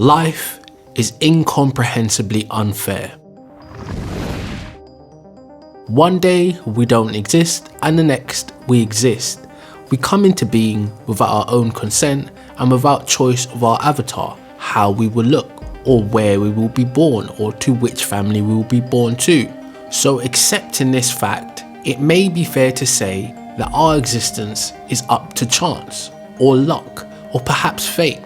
Life is incomprehensibly unfair. One day we don't exist and the next we exist. We come into being without our own consent and without choice of our avatar, how we will look, or where we will be born, or to which family we will be born to. So accepting this fact, it may be fair to say that our existence is up to chance, or luck, or perhaps fate.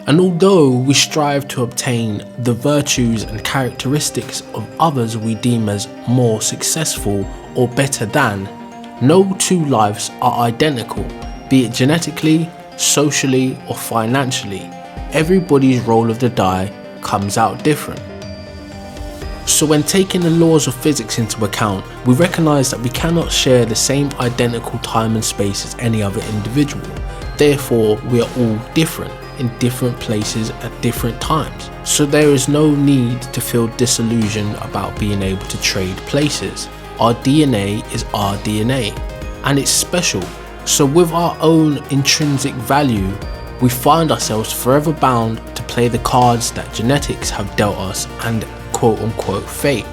And although we strive to obtain the virtues and characteristics of others we deem as more successful or better than, no two lives are identical, be it genetically, socially, or financially. Everybody's roll of the die comes out different. So when taking the laws of physics into account, we recognise that we cannot share the same identical time and space as any other individual. Therefore, we are all different in different places at different times. So there is no need to feel disillusioned about being able to trade places. Our DNA is our DNA, and it's special. So with our own intrinsic value, we find ourselves forever bound to play the cards that genetics have dealt us and quote-unquote fate,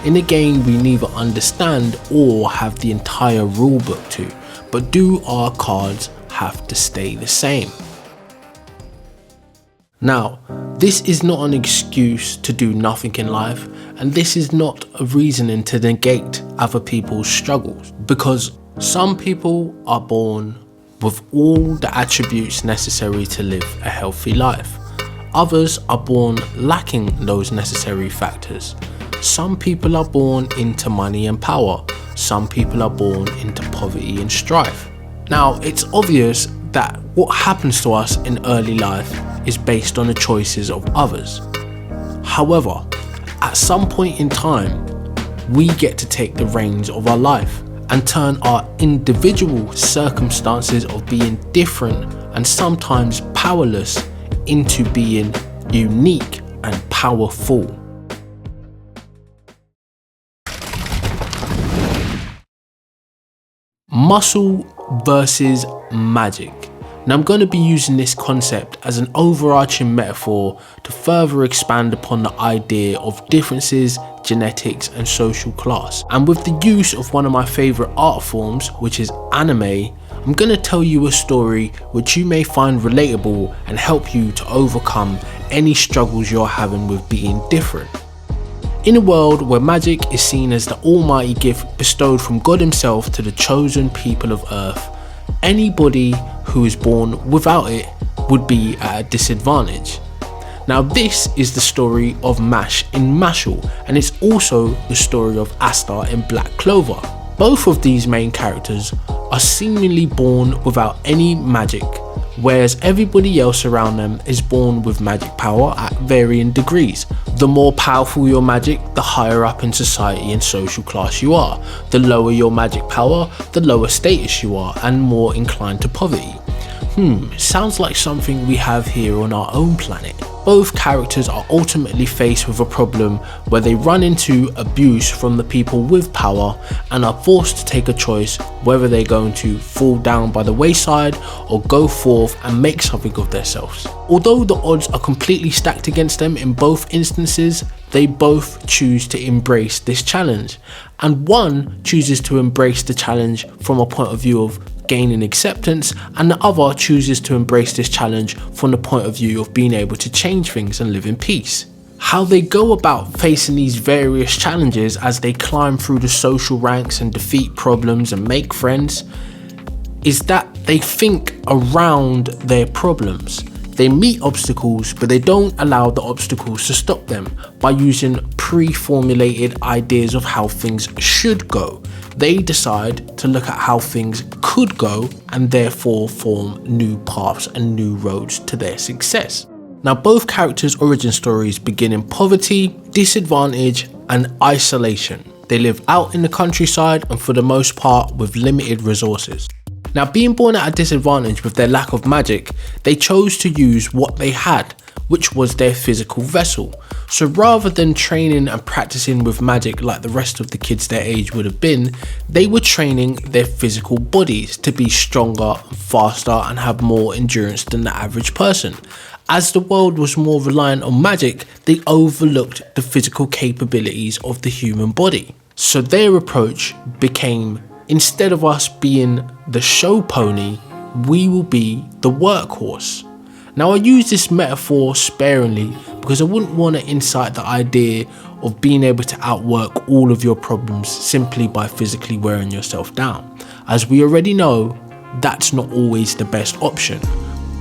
in a game we neither understand or have the entire rulebook to. But do our cards have to stay the same? Now, this is not an excuse to do nothing in life, and this is not a reasoning to negate other people's struggles, because some people are born with all the attributes necessary to live a healthy life. Others are born lacking those necessary factors. Some people are born into money and power. Some people are born into poverty and strife. Now, it's obvious that what happens to us in early life is based on the choices of others. However, at some point in time, we get to take the reins of our life and turn our individual circumstances of being different and sometimes powerless into being unique and powerful. Muscle versus magic. Now I'm going to be using this concept as an overarching metaphor to further expand upon the idea of differences, genetics and social class. And with the use of one of my favourite art forms, which is anime, I'm going to tell you a story which you may find relatable and help you to overcome any struggles you're having with being different. In a world where magic is seen as the almighty gift bestowed from God himself to the chosen people of Earth, anybody who is born without it would be at a disadvantage. Now this is the story of Mash in Mashle, and it's also the story of Asta in Black Clover. Both of these main characters are seemingly born without any magic, whereas everybody else around them is born with magic power at varying degrees. The more powerful your magic, the higher up in society and social class you are. The lower your magic power, the lower status you are and more inclined to poverty. Sounds like something we have here on our own planet. Both characters are ultimately faced with a problem where they run into abuse from the people with power and are forced to take a choice whether they're going to fall down by the wayside or go forth and make something of themselves. Although the odds are completely stacked against them in both instances, they both choose to embrace this challenge, and one chooses to embrace the challenge from a point of view of gaining acceptance, and the other chooses to embrace this challenge from the point of view of being able to change things and live in peace. How they go about facing these various challenges as they climb through the social ranks and defeat problems and make friends is that they think around their problems. They meet obstacles, but they don't allow the obstacles to stop them by using pre-formulated ideas of how things should go. They decide to look at how things could go and therefore form new paths and new roads to their success. Now both characters' origin stories begin in poverty, disadvantage and isolation. They live out in the countryside and for the most part with limited resources. Now being born at a disadvantage with their lack of magic, they chose to use what they had, which was their physical vessel. So rather than training and practicing with magic like the rest of the kids their age would have been, they were training their physical bodies to be stronger, faster and have more endurance than the average person. As the world was more reliant on magic, they overlooked the physical capabilities of the human body. So their approach became, instead of us being the show pony, we will be the workhorse. Now I use this metaphor sparingly because I wouldn't want to incite the idea of being able to outwork all of your problems simply by physically wearing yourself down. As we already know, that's not always the best option.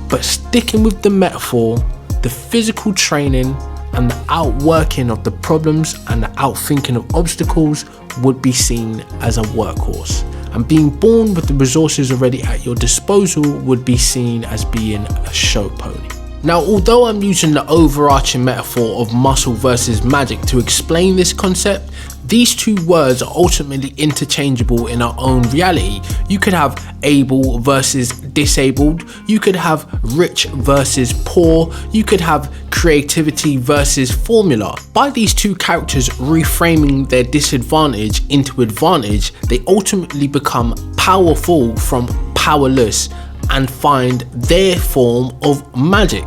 But sticking with the metaphor, the physical training and the outworking of the problems and the outthinking of obstacles would be seen as a workhorse. And being born with the resources already at your disposal would be seen as being a show pony. Now, although I'm using the overarching metaphor of muscle versus magic to explain this concept, these two words are ultimately interchangeable in our own reality. You could have able versus disabled, you could have rich versus poor, you could have creativity versus formula. By these two characters reframing their disadvantage into advantage, they ultimately become powerful from powerless and find their form of magic.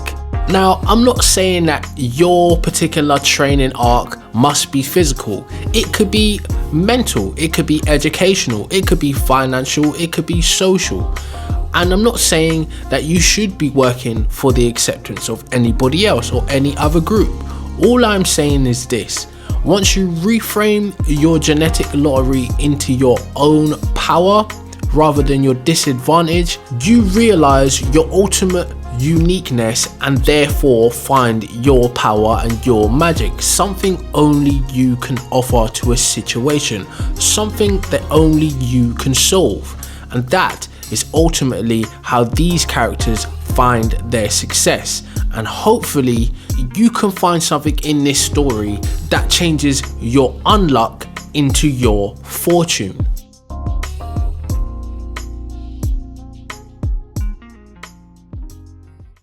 Now, I'm not saying that your particular training arc must be physical. It could be mental, it could be educational, it could be financial, it could be social. And I'm not saying that you should be working for the acceptance of anybody else or any other group. All I'm saying is this: once you reframe your genetic lottery into your own power rather than your disadvantage, you realize your ultimate uniqueness and therefore find your power and your magic, something only you can offer to a situation, something that only you can solve. And that is ultimately how these characters find their success. And hopefully you can find something in this story that changes your unluck into your fortune.